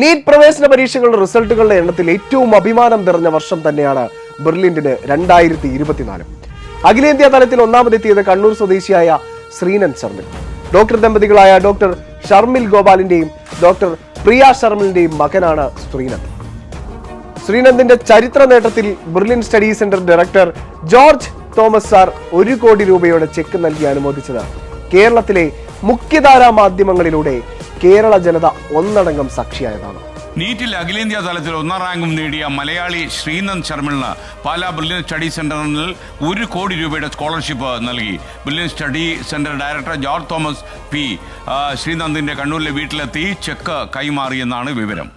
NEET പ്രവേശന പരീക്ഷകളുടെ റിസൾട്ടുകളുടെ എണ്ണത്തിൽ ഏറ്റവും അഭിമാനം നിറഞ്ഞ വർഷം തന്നെയാണ് ബെർലിൻഡിന് 2024. അഖിലേന്ത്യാ തലത്തിൽ ഒന്നാമതെത്തിയത് കണ്ണൂർ സ്വദേശിയായ Sreenand ശർമിൽ. Doctor ദമ്പതികളായ doctor Sharmil ഗോപാലിന്റെയും doctor പ്രിയ ഷർമിലിന്റെയും മകനാണ് ശ്രീനന്ദ്. ശ്രീനന്ദിന്റെ ചരിത്ര നേട്ടത്തിൽ Berlin study centre director George Thomas sir 1 കോടി രൂപയുടെ ചെക്ക് നൽകി അനുമോദിച്ചത് കേരളത്തിലെ മുഖ്യധാരാ മാധ്യമങ്ങളിലൂടെ കേരള ജനത ഒന്നടങ്കം സാക്ഷിയായതാണ്. നീറ്റിൽ അഖിലേന്ത്യാ തലത്തിൽ 1ാം റാങ്കും നേടിയ മലയാളി ശ്രീനന്ദ് ശർമിലിന് പാലാ ബ്രില്യൻ സ്റ്റഡി സെന്ററിൽ 1 കോടി രൂപയുടെ സ്കോളർഷിപ്പ് നൽകി. Brilliant study centre director George Thomas P ശ്രീനന്ദിന്റെ കണ്ണൂരിലെ വീട്ടിലെത്തി ചെക്ക് കൈമാറിയെന്നാണ് വിവരം.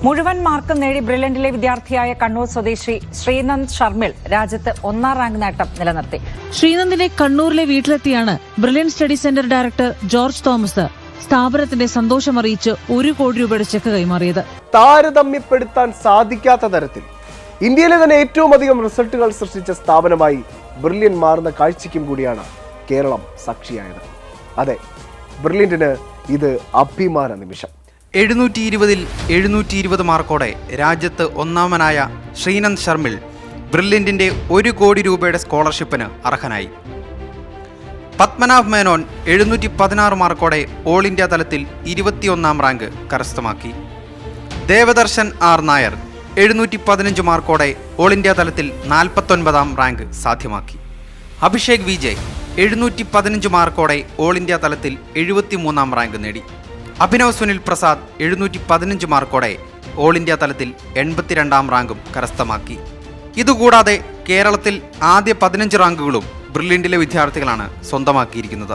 മുഴുവൻ മാർക്കും നേടി ബ്രില്യന്റിലെ വിദ്യാർത്ഥിയായ കണ്ണൂർ സ്വദേശി ശ്രീനന്ദ് ശർമിൽ രാജ്യത്ത് 1ാം റാങ്ക് നേട്ടം നിലനിർത്തി. ശ്രീനന്ദിനെ കണ്ണൂരിലെ വീട്ടിലെത്തിയാണ് Brilliant study centre director George Thomas സ്ഥാപനത്തിന്റെ സന്തോഷമറിയിച്ച് 1 കോടി രൂപയുടെ ചെക്ക് കൈമാറിയത്. താരതമ്യപ്പെടുത്താൻ സാധിക്കാത്ത തരത്തിൽ ഇന്ത്യയിലെ തന്നെ ഏറ്റവും അധികം റിസൾട്ടുകൾ സൃഷ്ടിച്ച സ്ഥാപനമായി ബ്രില്യൻ മാറുന്ന കാഴ്ചയ്ക്കും കൂടിയാണ് കേരളം സാക്ഷിയായത്. അതെ, ബ്രില്യന്റിന് ഇത് അഭിമാന നിമിഷം. 720-ൽ 720 മാർക്കോടെ രാജ്യത്ത് ഒന്നാമനായ ശ്രീനന്ദ് ശർമിൽ ബ്രില്യന്റിന്റെ 1 കോടി രൂപയുടെ സ്കോളർഷിപ്പിന് അർഹനായി. പത്മനാഭ് മേനോൻ 716 മാർക്കോടെ ഓൾ ഇന്ത്യ തലത്തിൽ 21ാം റാങ്ക് കരസ്ഥമാക്കി. ദേവദർശൻ ആർ നായർ 715 മാർക്കോടെ ഓൾ ഇന്ത്യ തലത്തിൽ 49ാം റാങ്ക് സാധ്യമാക്കി. അഭിഷേക് വിജയ് 715 മാർക്കോടെ ഓൾ ഇന്ത്യ തലത്തിൽ 73ാം റാങ്ക് നേടി. അഭിനവ് സുനിൽ പ്രസാദ് 715 മാർക്കോടെ ഓൾ ഇന്ത്യ തലത്തിൽ 82ാം റാങ്കും കരസ്ഥമാക്കി. ഇതുകൂടാതെ കേരളത്തിൽ ആദ്യ 15 റാങ്കുകളും ബ്രില്യന്റിലെ വിദ്യാർത്ഥികളാണ് സ്വന്തമാക്കിയിരിക്കുന്നത്.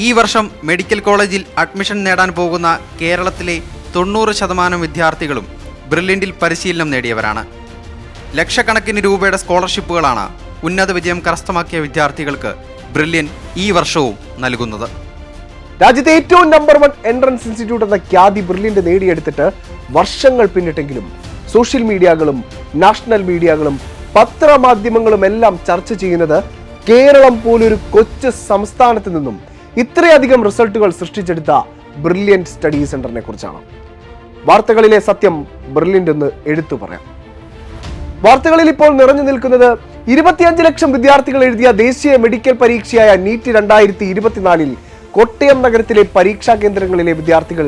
ഈ വർഷം മെഡിക്കൽ കോളേജിൽ അഡ്മിഷൻ നേടാൻ പോകുന്ന കേരളത്തിലെ 90% വിദ്യാർത്ഥികളും ബ്രില്യന്റിൽ പരിശീലനം നേടിയവരാണ്. ലക്ഷക്കണക്കിന് രൂപയുടെ സ്കോളർഷിപ്പുകളാണ് ഉന്നത വിജയം കരസ്ഥമാക്കിയ വിദ്യാർത്ഥികൾക്ക് ബ്രില്യൻ ഈ വർഷവും നൽകുന്നത്. രാജ്യത്തെ ഏറ്റവും നമ്പർ 1 എൻട്രൻസ് ഇൻസ്റ്റിറ്റ്യൂട്ട് എന്ന ഖ്യാതി ബ്രില്യന്റ് നേടിയെടുത്തിട്ട് വർഷങ്ങൾ പിന്നിട്ടെങ്കിലും സോഷ്യൽ മീഡിയകളും നാഷണൽ മീഡിയകളും പത്രമാധ്യമങ്ങളും എല്ലാം ചർച്ച ചെയ്യുന്നത് കേരളം പോലൊരു കൊച്ചു സംസ്ഥാനത്ത് നിന്നും ഇത്രയധികം റിസൾട്ടുകൾ സൃഷ്ടിച്ചെടുത്ത ബ്രില്യൻ സ്റ്റഡി സെന്ററിനെ കുറിച്ചാണ്. വാർത്തകളിലെ സത്യം ബ്രില്യന്റ് എന്ന് എടുത്തു പറയാം. വാർത്തകളിൽ ഇപ്പോൾ നിറഞ്ഞു നിൽക്കുന്നത് 25 ലക്ഷം വിദ്യാർത്ഥികൾ എഴുതിയ ദേശീയ മെഡിക്കൽ പരീക്ഷയായ നീറ്റ് 2024 കോട്ടയം നഗരത്തിലെ പരീക്ഷാ കേന്ദ്രങ്ങളിലെ വിദ്യാർത്ഥികൾ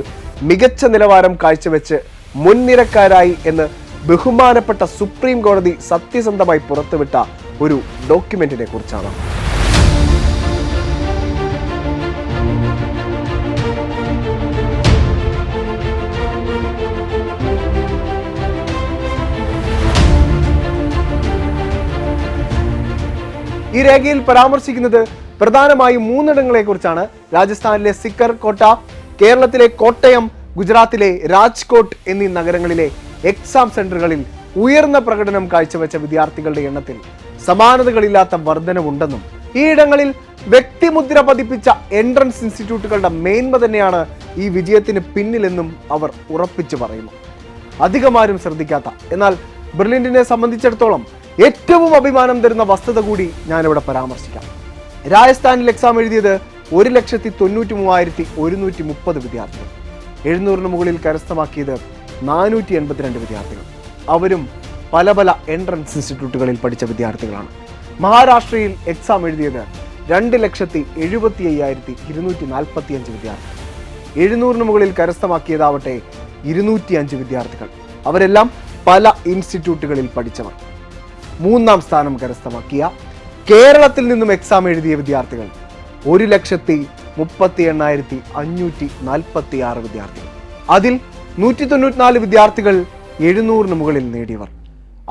മികച്ച നിലവാരം കാഴ്ചവെച്ച് മുൻനിരക്കാരായി എന്ന് ബഹുമാനപ്പെട്ട സുപ്രീം കോടതി സത്യസന്ധമായി പുറത്തുവിട്ട ഒരു ഡോക്യുമെന്റിനെ കുറിച്ചാണ്. ഈ രേഖയിൽ പരാമർശിക്കുന്നത് പ്രധാനമായും 3 ഇടങ്ങളെ കുറിച്ചാണ്. രാജസ്ഥാനിലെ സിക്കർ കോട്ട, കേരളത്തിലെ കോട്ടയം, ഗുജറാത്തിലെ രാജ്കോട്ട് എന്നീ നഗരങ്ങളിലെ എക്സാം സെന്ററുകളിൽ ഉയർന്ന പ്രകടനം കാഴ്ചവെച്ച വിദ്യാർത്ഥികളുടെ എണ്ണത്തിൽ സമാനതകളില്ലാത്ത വർധനവുണ്ടെന്നും ഈ ഇടങ്ങളിൽ വ്യക്തിമുദ്ര പതിപ്പിച്ച എൻട്രൻസ് ഇൻസ്റ്റിറ്റ്യൂട്ടുകളുടെ മേന്മ തന്നെയാണ് ഈ വിജയത്തിന് പിന്നിലെന്നും അവർ ഉറപ്പിച്ചു പറയുന്നു. അധികമാരും ശ്രദ്ധിക്കാത്ത എന്നാൽ ബ്രില്യന്റിനെ സംബന്ധിച്ചിടത്തോളം ഏറ്റവും അഭിമാനം തരുന്ന വസ്തുത കൂടി ഞാനിവിടെ പരാമർശിക്കാം. രാജസ്ഥാനിൽ എക്സാം എഴുതിയത് 1,93,130 വിദ്യാർത്ഥികൾ. 700-ന് മുകളിൽ കരസ്ഥമാക്കിയത് 482 വിദ്യാർത്ഥികൾ. അവരും പല എൻട്രൻസ് ഇൻസ്റ്റിറ്റ്യൂട്ടുകളിൽ പഠിച്ച വിദ്യാർത്ഥികളാണ്. മഹാരാഷ്ട്രയിൽ എക്സാം എഴുതിയത് 2,75,245 വിദ്യാർത്ഥികൾ. 700-ന് മുകളിൽ കരസ്ഥമാക്കിയതാവട്ടെ 205 വിദ്യാർത്ഥികൾ. അവരെല്ലാം പല ഇൻസ്റ്റിറ്റ്യൂട്ടുകളിൽ പഠിച്ചവർ. 3ാം സ്ഥാനം കരസ്ഥമാക്കിയ കേരളത്തിൽ നിന്നും എക്സാം എഴുതിയ വിദ്യാർത്ഥികൾ 1,38,546 വിദ്യാർത്ഥികൾ. അതിൽ 194 വിദ്യാർത്ഥികൾ 700-ന് മുകളിൽ നേടിയവർ.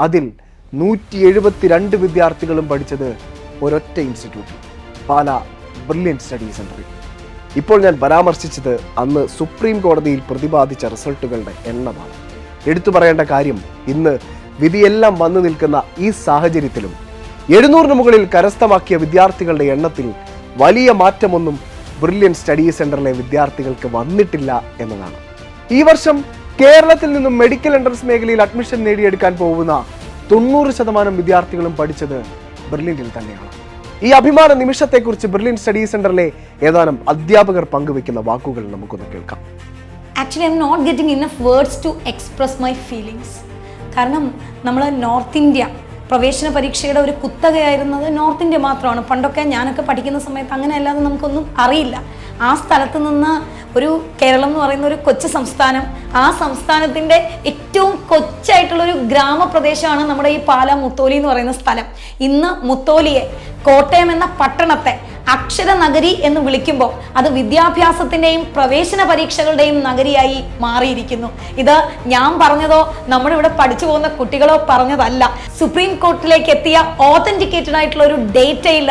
അതിൽ 172 വിദ്യാർത്ഥികളും പഠിച്ചത് ഒരൊറ്റ ഇൻസ്റ്റിറ്റ്യൂട്ട്, പാലാ ബ്രില്യൻ സ്റ്റഡി സെന്ററിൽ. ഇപ്പോൾ ഞാൻ പരാമർശിച്ചത് അന്ന് സുപ്രീം കോടതിയിൽ പ്രതിപാദിച്ച റിസൾട്ടുകളുടെ എണ്ണമാണ്. എടുത്തു പറയേണ്ട കാര്യം, ഇന്ന് വിധിയെല്ലാം വന്നു നിൽക്കുന്ന ഈ സാഹചര്യത്തിലും 700-ന് മുകളിൽ കരസ്ഥമാക്കിയ വിദ്യാർത്ഥികളുടെ എണ്ണത്തിൽ വലിയ മാറ്റമൊന്നും ബ്രില്യൻ സ്റ്റഡി സെന്ററിലെ വിദ്യാർത്ഥികൾക്ക് വന്നിട്ടില്ല എന്നതാണ്. ഈ വർഷം കേരളത്തിൽ നിന്നും മെഡിക്കൽ എൻട്രൻസ് മേഖലയിൽ അഡ്മിഷൻ നേടിയെടുക്കാൻ പോകുന്ന 90% വിദ്യാർത്ഥികളും പഠിച്ചത് ബ്രില്യന്റിൽ തന്നെയാണ്. ഈ അഭിമാന നിമിഷത്തെക്കുറിച്ച് ബ്രില്യൻ സ്റ്റഡി സെന്ററിലെ ഏതാനും അധ്യാപകർ പങ്കുവെക്കുന്ന വാക്കുകൾ നമുക്കൊന്ന് കേൾക്കാം. Actually I am not getting enough words to express my feelings. കാരണം നമ്മൾ നോർത്ത് ഇന്ത്യ പ്രവേശന പരീക്ഷയുടെ ഒരു കുത്തകയായിരുന്നത് നോർത്ത് ഇന്ത്യ മാത്രമാണ്. പണ്ടൊക്കെ ഞാനൊക്കെ പഠിക്കുന്ന സമയത്ത് അങ്ങനെ അല്ലാതെ നമുക്കൊന്നും അറിയില്ല. ആ സ്ഥലത്ത് നിന്ന് ഒരു കേരളം എന്ന് പറയുന്ന ഒരു കൊച്ചു സംസ്ഥാനം, ആ സംസ്ഥാനത്തിൻ്റെ ഏറ്റവും കൊച്ചായിട്ടുള്ളൊരു ഗ്രാമപ്രദേശമാണ് നമ്മുടെ ഈ പാലാ മുത്തോലി എന്ന് പറയുന്ന സ്ഥലം. ഇന്ന് മുത്തോലിയെ, കോട്ടയം എന്ന പട്ടണത്തെ അക്ഷര നഗരി എന്ന് വിളിക്കുമ്പോൾ അത് വിദ്യാഭ്യാസത്തിൻ്റെയും പ്രവേശന പരീക്ഷകളുടെയും നഗരിയായി മാറിയിരിക്കുന്നു. ഇത് ഞാൻ പറഞ്ഞതോ നമ്മുടെ ഇവിടെ പഠിച്ചു പോകുന്ന കുട്ടികളോ പറഞ്ഞതല്ല. സുപ്രീം കോർട്ടിലേക്ക് എത്തിയ ഓതന്റിക്കേറ്റഡ് ആയിട്ടുള്ള ഒരു ഡേറ്റയിൽ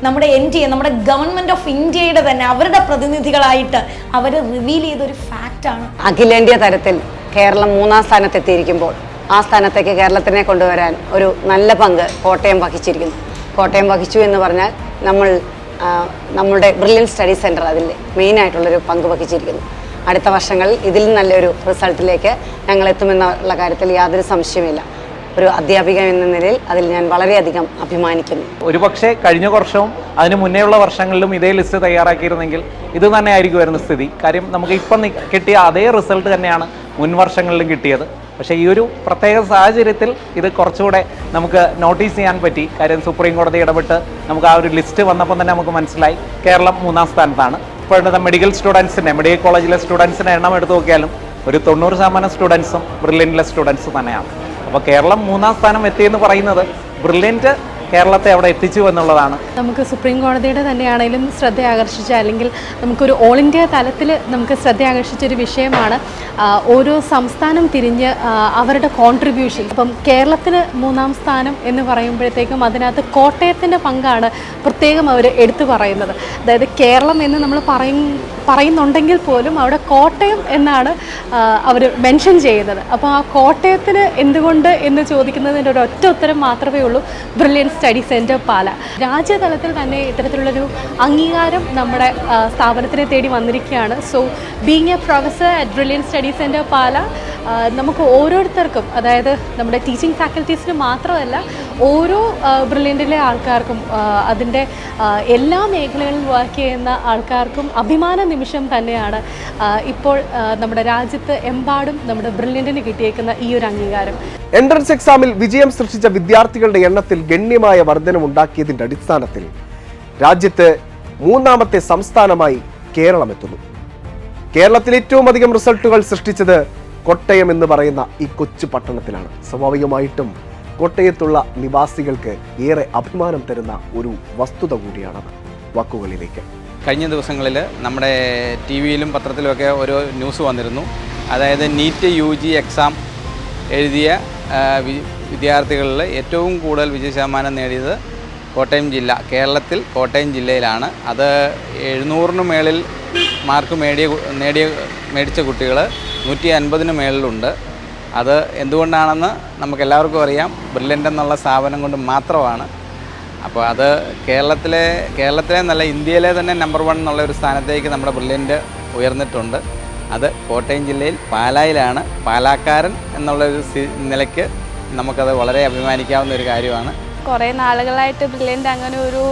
നമ്മുടെ NTA, നമ്മുടെ ഗവൺമെന്റ് ഓഫ് ഇന്ത്യയുടെ തന്നെ അവരുടെ പ്രതിനിധികളായിട്ട് അവർ റിവീൽ ചെയ്തൊരു ഫാക്റ്റാണ്. അഖിലേന്ത്യാ തലത്തിൽ കേരളം 3-ാം സ്ഥാനത്തെത്തിയിരിക്കുമ്പോൾ ആ സ്ഥാനത്തേക്ക് കേരളത്തിനെ കൊണ്ടുവരാൻ ഒരു നല്ല പങ്ക് കോട്ടയം വഹിച്ചിരിക്കുന്നു. കോട്ടയം വഹിച്ചു എന്ന് പറഞ്ഞാൽ നമ്മുടെ ബ്രില്യൻ സ്റ്റഡി സെൻറ്റർ അതിൽ മെയിനായിട്ടുള്ളൊരു പങ്ക് വഹിച്ചിരിക്കുന്നു. അടുത്ത വർഷങ്ങളിൽ ഇതിൽ നല്ലൊരു റിസൾട്ടിലേക്ക് ഞങ്ങൾ എത്തുമെന്നുള്ള കാര്യത്തിൽ യാതൊരു സംശയമില്ല. ഒരു അധ്യാപിക എന്ന നിലയിൽ അതിൽ ഞാൻ വളരെയധികം അഭിമാനിക്കുന്നു. ഒരുപക്ഷെ കഴിഞ്ഞ വർഷവും അതിന് മുന്നേയുള്ള വർഷങ്ങളിലും ഇതേ ലിസ്റ്റ് തയ്യാറാക്കിയിരുന്നെങ്കിൽ ഇത് തന്നെ ആയിരിക്കുമായിരുന്നു സ്ഥിതി. കാര്യം നമുക്ക് ഇപ്പം കിട്ടിയ അതേ റിസൾട്ട് തന്നെയാണ് മുൻ വർഷങ്ങളിലും കിട്ടിയത്. പക്ഷേ ഈ ഒരു പ്രത്യേക സാഹചര്യത്തിൽ ഇത് കുറച്ചുകൂടെ നമുക്ക് നോട്ടീസ് ചെയ്യാൻ പറ്റി. കാര്യം സുപ്രീം കോടതി ഇടപെട്ട് നമുക്ക് ആ ഒരു ലിസ്റ്റ് വന്നപ്പോൾ തന്നെ നമുക്ക് മനസ്സിലായി കേരളം 3-ാം സ്ഥാനത്താണ്. ഇപ്പോഴത്തെ മെഡിക്കൽ സ്റ്റുഡൻസിൻ്റെ, മെഡിക്കൽ കോളേജിലെ സ്റ്റുഡൻസിൻ്റെ എണ്ണം എടുത്തു നോക്കിയാലും ഒരു 90% സ്റ്റുഡൻസും ബ്രില്യൻറ്റിലെ സ്റ്റുഡൻസ് തന്നെയാണ്. അപ്പോൾ കേരളം 3-ാം സ്ഥാനം എത്തിയെന്ന് പറയുന്നത് ബ്രില്യൻറ്റ് കേരളത്തെ അവിടെ എത്തിച്ചു എന്നുള്ളതാണ്. നമുക്ക് സുപ്രീം കോടതിയുടെ തന്നെയാണെങ്കിലും ശ്രദ്ധ ആകർഷിച്ച, അല്ലെങ്കിൽ നമുക്കൊരു ഓൾ ഇന്ത്യ തലത്തിൽ നമുക്ക് ശ്രദ്ധ ആകർഷിച്ചൊരു വിഷയമാണ് ഓരോ സംസ്ഥാനം തിരിഞ്ഞ് അവരുടെ കോൺട്രിബ്യൂഷൻ. ഇപ്പം കേരളത്തിന് 3-ാം സ്ഥാനം എന്ന് പറയുമ്പോഴത്തേക്കും അതിനകത്ത് കോട്ടയത്തിൻ്റെ പങ്കാണ് പ്രത്യേകം അവർ എടുത്തു പറയുന്നത്. അതായത് കേരളം എന്ന് നമ്മൾ പറയുന്നുണ്ടെങ്കിൽ പോലും അവിടെ കോട്ടയം എന്നാണ് അവർ മെൻഷൻ ചെയ്യുന്നത്. അപ്പോൾ ആ കോട്ടയത്തിന് എന്തുകൊണ്ട് എന്ന് ചോദിക്കുന്നതിൻ്റെ ഒരു ഒറ്റ ഉത്തരം മാത്രമേ ഉള്ളൂ, ബ്രില്യൻ സ്റ്റഡി സെൻറ്റർ പാല. രാജ്യതലത്തിൽ തന്നെ ഇത്തരത്തിലുള്ളൊരു അംഗീകാരം നമ്മുടെ സ്ഥാപനത്തിനെ തേടി വന്നിരിക്കുകയാണ്. So being a professor at Brilliant study centre Pala, നമുക്ക് ഓരോരുത്തർക്കും, അതായത് നമ്മുടെ ടീച്ചിങ് ഫാക്കൽറ്റീസിന് മാത്രമല്ല ഓരോ ബ്രില്യൻറ്റിലെ ആൾക്കാർക്കും, അതിൻ്റെ എല്ലാ മേഖലകളിലും വർക്ക് ചെയ്യുന്ന ആൾക്കാർക്കും അഭിമാന നിമിഷം തന്നെയാണ് ഇപ്പോൾ നമ്മുടെ രാജ്യത്ത് എമ്പാടും നമ്മുടെ ബ്രില്യൻറ്റിന് കിട്ടിയേക്കുന്ന ഈ ഒരു അംഗീകാരം. എൻട്രൻസ് എക്സാമിൽ വിജയം സൃഷ്ടിച്ച വിദ്യാർത്ഥികളുടെ എണ്ണത്തിൽ ഗണ്യമായ വർധനമുണ്ടാക്കിയതിന്റെ അടിസ്ഥാനത്തിൽ രാജ്യത്ത് 3-ാമത്തെ സംസ്ഥാനമായി കേരളം എത്തുന്നു. കേരളത്തിൽ ഏറ്റവും അധികം റിസൾട്ടുകൾ സൃഷ്ടിച്ചത് കോട്ടയം എന്ന് പറയുന്ന ഈ കൊച്ചു പട്ടണത്തിലാണ്. സ്വാഭാവികമായിട്ടും കോട്ടയത്തുള്ള നിവാസികൾക്ക് ഏറെ അഭിമാനം തരുന്ന ഒരു വസ്തുത കൂടിയാണത്. വാക്കുകളിലേക്ക്. കഴിഞ്ഞ ദിവസങ്ങളിൽ നമ്മുടെ TV-യിലും പത്രത്തിലുമൊക്കെ ഓരോ ന്യൂസ് വന്നിരുന്നു. അതായത് നീറ്റ് UG എക്സാം എഴുതിയ വിദ്യാർത്ഥികളിൽ ഏറ്റവും കൂടുതൽ വിജയശതമാനം നേടിയത് കോട്ടയം ജില്ല, കേരളത്തിൽ കോട്ടയം ജില്ലയിലാണ്. അത് 700-ന് മേളിൽ മാർക്ക് മേടിച്ച കുട്ടികൾ 150-ന് മേളിലുണ്ട്. അത് എന്തുകൊണ്ടാണെന്ന് നമുക്കെല്ലാവർക്കും അറിയാം, ബ്രില്യൻ്റ് എന്നുള്ള സ്ഥാപനം കൊണ്ട് മാത്രമാണ്. അപ്പോൾ അത് കേരളത്തിലെ നല്ല ഇന്ത്യയിലെ തന്നെ നമ്പർ 1 എന്നുള്ള ഒരു സ്ഥാനത്തേക്ക് നമ്മുടെ ബ്രില്യൻ്റ് ഉയർന്നിട്ടുണ്ട്. അത് കോട്ടയം ജില്ലയിൽ പാലായിലാണ്. പാലാക്കാരൻ എന്നുള്ളൊരു നിലയ്ക്ക് നമുക്കത് വളരെ അഭിമാനിക്കാവുന്ന ഒരു കാര്യമാണ്. കുറേ നാളുകളായിട്ട് ബ്രില്യൻ്റ് അങ്ങനെ ഒരു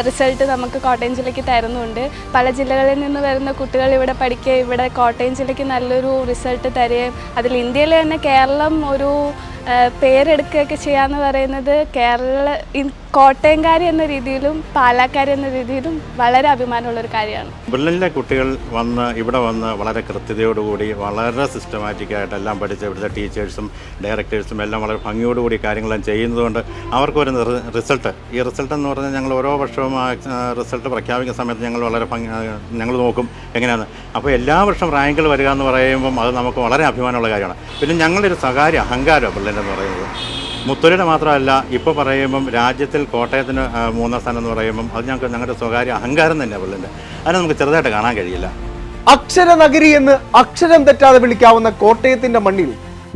റിസൾട്ട് നമുക്ക് കോട്ടയം ജില്ലയ്ക്ക് തരുന്നുണ്ട്. പല ജില്ലകളിൽ നിന്ന് വരുന്ന കുട്ടികൾ ഇവിടെ പഠിക്കുകയും ഇവിടെ കോട്ടയം ജില്ലയ്ക്ക് നല്ലൊരു റിസൾട്ട് തരികയും അതിൽ ഇന്ത്യയിൽ തന്നെ കേരളം ഒരു പേരെടുക്കുകയൊക്കെ ചെയ്യാന്ന് പറയുന്നത് കോട്ടയംകാരി എന്ന രീതിയിലും പാലാക്കാരി എന്ന രീതിയിലും വളരെ അഭിമാനമുള്ളൊരു കാര്യമാണ്. ബ്രില്യൻറ്റിലെ കുട്ടികൾ ഇവിടെ വന്ന് വളരെ കൃത്യതയോടുകൂടി വളരെ സിസ്റ്റമാറ്റിക്കായിട്ട് എല്ലാം പഠിച്ച് ഇവിടുത്തെ ടീച്ചേഴ്സും ഡയറക്ടേഴ്സും എല്ലാം വളരെ ഭംഗിയോടുകൂടി കാര്യങ്ങളെല്ലാം ചെയ്യുന്നതുകൊണ്ട് അവർക്കൊരു റിസൾട്ട്, ഈ റിസൾട്ട് എന്ന് പറഞ്ഞാൽ ഞങ്ങൾ ഓരോ വർഷവും റിസൾട്ട് പ്രഖ്യാപിക്കുന്ന സമയത്ത് ഞങ്ങൾ വളരെ ഞങ്ങൾ നോക്കും എങ്ങനെയാണ്. അപ്പോൾ എല്ലാ വർഷവും റാങ്കിൽ വരിക എന്ന് പറയുമ്പം അത് നമുക്ക് വളരെ അഭിമാനമുള്ള കാര്യമാണ്. പിന്നെ ഞങ്ങളൊരു സ്വകാര്യ അഹങ്കാരം ബ്രില്യൻ്റ് എന്ന് പറയുന്നത് മുത്തോലിയുടെ മാത്രമല്ല, ഇപ്പോൾ പറയുമ്പം രാജ്യത്തിൽ കോട്ടയത്തിന് 3-ാം സ്ഥാനം എന്ന് പറയുമ്പം അത് ഞങ്ങളുടെ സ്വകാര്യ അഹങ്കാരം തന്നെയാണ് ബ്രില്യൻ്റ്. അതിനെ നമുക്ക് ചെറുതായിട്ട് കാണാൻ കഴിയില്ല. അക്ഷരനഗരി എന്ന് അക്ഷരം തെറ്റാതെ വിളിക്കാവുന്ന കോട്ടയത്തിന്റെ മണ്ണിൽ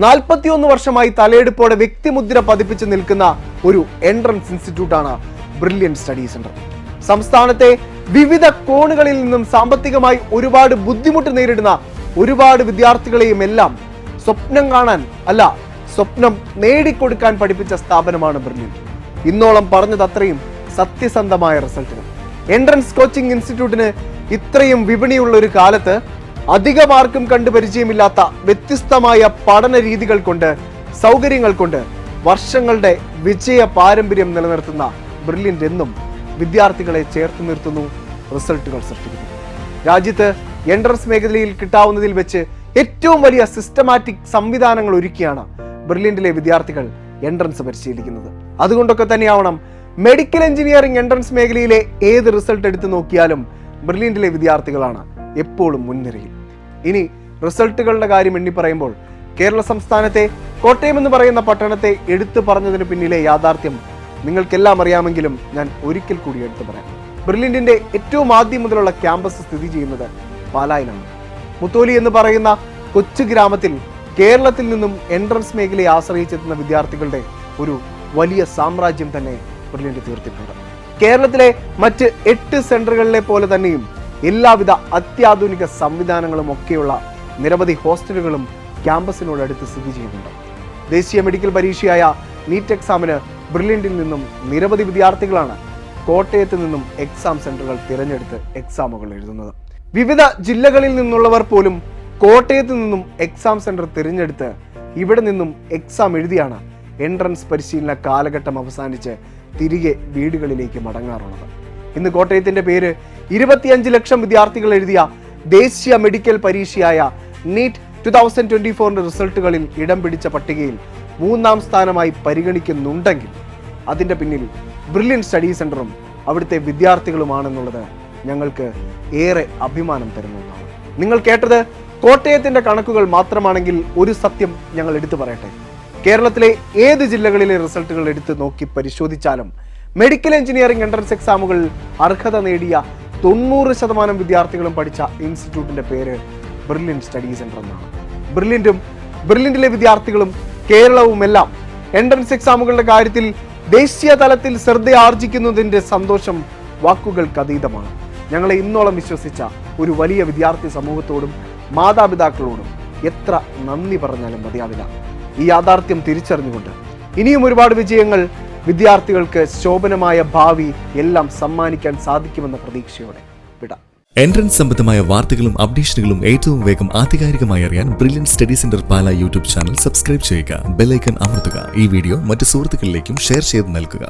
41 വർഷമായി തലയെടുപ്പോടെ വ്യക്തിമുദ്ര പതിപ്പിച്ച് നിൽക്കുന്ന ഒരു എൻട്രൻസ് ഇൻസ്റ്റിറ്റ്യൂട്ടാണ് ബ്രില്യൻ സ്റ്റഡി സെന്റർ. സംസ്ഥാനത്തെ വിവിധ കോണുകളിൽ നിന്നും സാമ്പത്തികമായി ഒരുപാട് ബുദ്ധിമുട്ട് നേരിടുന്ന ഒരുപാട് വിദ്യാർത്ഥികളെയും എല്ലാം സ്വപ്നം കാണാൻ അല്ല, സ്വപ്നം നേടിക്കൊടുക്കാൻ പഠിപ്പിച്ച സ്ഥാപനമാണ് ബ്രില്യൻ. ഇന്നോളം പറഞ്ഞത് അത്രയും സത്യസന്ധമായ റിസൾട്ടിന്. എൻട്രൻസ് കോച്ചിങ് ഇൻസ്റ്റിറ്റ്യൂട്ടിന് ഇത്രയും വിപണിയുള്ള ഒരു കാലത്ത് അധികമാർക്കും കണ്ടു പരിചയമില്ലാത്ത വ്യത്യസ്തമായ പഠന രീതികൾ കൊണ്ട്, സൗകര്യങ്ങൾ കൊണ്ട് വർഷങ്ങളുടെ വിജയ പാരമ്പര്യം നിലനിർത്തുന്ന ബ്രില്യൻ്റ് എന്നും വിദ്യാർത്ഥികളെ ചേർത്ത് നിർത്തുന്നു, റിസൾട്ടുകൾ സൃഷ്ടിക്കുന്നു. രാജ്യത്ത് എൻട്രൻസ് മേഖലയിൽ കിട്ടാവുന്നതിൽ വെച്ച് ഏറ്റവും വലിയ സിസ്റ്റമാറ്റിക് സംവിധാനങ്ങൾ ഒരുക്കിയാണ് ബ്രില്യൻ്റിലെ വിദ്യാർത്ഥികൾ എൻട്രൻസ് പരിശീലിക്കുന്നത്. അതുകൊണ്ടൊക്കെ തന്നെയാവണം മെഡിക്കൽ എഞ്ചിനീയറിംഗ് എൻട്രൻസ് മേഖലയിലെ ഏത് റിസൾട്ട് എടുത്തു നോക്കിയാലും ബ്രില്യൻ്റിലെ വിദ്യാർത്ഥികളാണ് എപ്പോഴും മുൻനിരയിൽ. ഇനി റിസൾട്ടുകളുടെ കാര്യം എണ്ണി പറയുമ്പോൾ കേരള സംസ്ഥാനത്തെ കോട്ടയം എന്ന് പറയുന്ന പട്ടണത്തെ എടുത്തു പറഞ്ഞതിന് പിന്നിലെ യാഥാർത്ഥ്യം നിങ്ങൾക്കെല്ലാം അറിയാമെങ്കിലും ഞാൻ ഒരിക്കൽ കൂടി എടുത്തു പറയാം. ബ്രില്യൻ്റിന്റെ ഏറ്റവും ആദ്യം മുതലുള്ള ക്യാമ്പസ് സ്ഥിതി ചെയ്യുന്നത് പാലായിലാണ്. മുത്തോലി എന്ന് പറയുന്ന കൊച്ചു ഗ്രാമത്തിൽ കേരളത്തിൽ നിന്നും എൻട്രൻസ് മേഖലയെ ആശ്രയിച്ചെത്തുന്ന വിദ്യാർത്ഥികളുടെ ഒരു വലിയ സാമ്രാജ്യം തന്നെ ബ്രില്യൻ്റ് തീർത്തിട്ടുണ്ട്. കേരളത്തിലെ മറ്റ് 8 സെന്ററുകളിലെ പോലെ തന്നെയും എല്ലാവിധ അത്യാധുനിക സംവിധാനങ്ങളും ഒക്കെയുള്ള നിരവധി ഹോസ്റ്റലുകളും ക്യാമ്പസിനോടടുത്ത് സ്ഥിതി ചെയ്യുന്നുണ്ട്. ദേശീയ മെഡിക്കൽ പരീക്ഷയായ നീറ്റ് എക്സാമിന് ബ്രില്യൻ്റിൽ നിന്നും നിരവധി വിദ്യാർത്ഥികളാണ് കോട്ടയത്ത് നിന്നും എക്സാം സെന്ററുകൾ തിരഞ്ഞെടുത്ത് എക്സാമുകൾ എഴുതുന്നത്. വിവിധ ജില്ലകളിൽ നിന്നുള്ളവർ പോലും കോട്ടയത്ത് നിന്നും എക്സാം സെന്റർ തിരഞ്ഞെടുത്ത് ഇവിടെ നിന്നും എക്സാം എഴുതിയാണ് എൻട്രൻസ് പരിശീലന കാലഘട്ടം അവസാനിച്ച് തിരികെ വീടുകളിലേക്ക് മടങ്ങാറുള്ളത്. ഇന്ന് കോട്ടയത്തിന്റെ പേര് 25 ലക്ഷം വിദ്യാർത്ഥികൾ എഴുതിയ ദേശീയ മെഡിക്കൽ പരീക്ഷയായ നീറ്റ് 2024 റിസൾട്ടുകളിൽ ഇടം പിടിച്ച പട്ടികയിൽ 3ാം സ്ഥാനമായി പരിഗണിക്കുന്നുണ്ടെങ്കിൽ അതിൻ്റെ പിന്നിൽ ബ്രില്യൻ്റ് സ്റ്റഡി സെന്ററും അവിടുത്തെ വിദ്യാർത്ഥികളുമാണെന്നുള്ളത് ഞങ്ങൾക്ക് ഏറെ അഭിമാനം തരുന്ന ഒന്നാണ്. നിങ്ങൾ കേട്ടത് കോട്ടയത്തിന്റെ കണക്കുകൾ മാത്രമാണെങ്കിൽ ഒരു സത്യം ഞങ്ങൾ എടുത്തു പറയട്ടെ. കേരളത്തിലെ ഏത് ജില്ലകളിലെ റിസൾട്ടുകൾ എടുത്ത് നോക്കി പരിശോധിച്ചാലും മെഡിക്കൽ എഞ്ചിനീയറിംഗ് എൻട്രൻസ് എക്സാമുകളിൽ അർഹത നേടിയ 90% വിദ്യാർത്ഥികളും പഠിച്ച ഇൻസ്റ്റിറ്റ്യൂട്ടിന്റെ പേര് ബ്രില്യൻ്റ് സ്റ്റഡി സെന്റർ എന്നാണ്. ബ്രില്യൻ്റിലെ വിദ്യാർത്ഥികളും കേരളവുമെല്ലാം എൻട്രൻസ് എക്സാമുകളുടെ കാര്യത്തിൽ ദേശീയ തലത്തിൽ ശ്രദ്ധ ആർജിക്കുന്നതിന്റെ സന്തോഷം വാക്കുകൾക്ക് അതീതമാണ്. ഞങ്ങളെ ഇന്നോളം വിശ്വസിച്ച ഒരു വലിയ വിദ്യാർത്ഥി സമൂഹത്തോടും മാതാപിതാക്കളോടും എത്ര നന്ദി പറഞ്ഞാലും മതിയാവില്ല. ഈ യാഥാർത്ഥ്യം തിരിച്ചറിഞ്ഞുകൊണ്ട് ഇനിയും ഒരുപാട് വിജയങ്ങൾ വിദ്യാർത്ഥികൾക്ക് ശോഭനമായ ഭാവി എല്ലാം സമ്മാനിക്കാൻ സാധിക്കുമെന്ന പ്രതീക്ഷയോടെ വിടാം. എൻട്രൻസ് സംബന്ധമായ വാർത്തകളും അപ്ഡേഷനുകളും ഏറ്റവും വേഗം ആധികാരികമായി അറിയാൻ ബ്രില്യൻ്റ് സ്റ്റഡി സെന്റർ പാല യൂട്യൂബ് ചാനൽ സബ്സ്ക്രൈബ് ചെയ്യുക, ബെൽ ഐക്കൺ അമർത്തുക. ഈ വീഡിയോ മറ്റു സുഹൃത്തുക്കളിലേക്കും ഷെയർ ചെയ്ത് നൽകുക.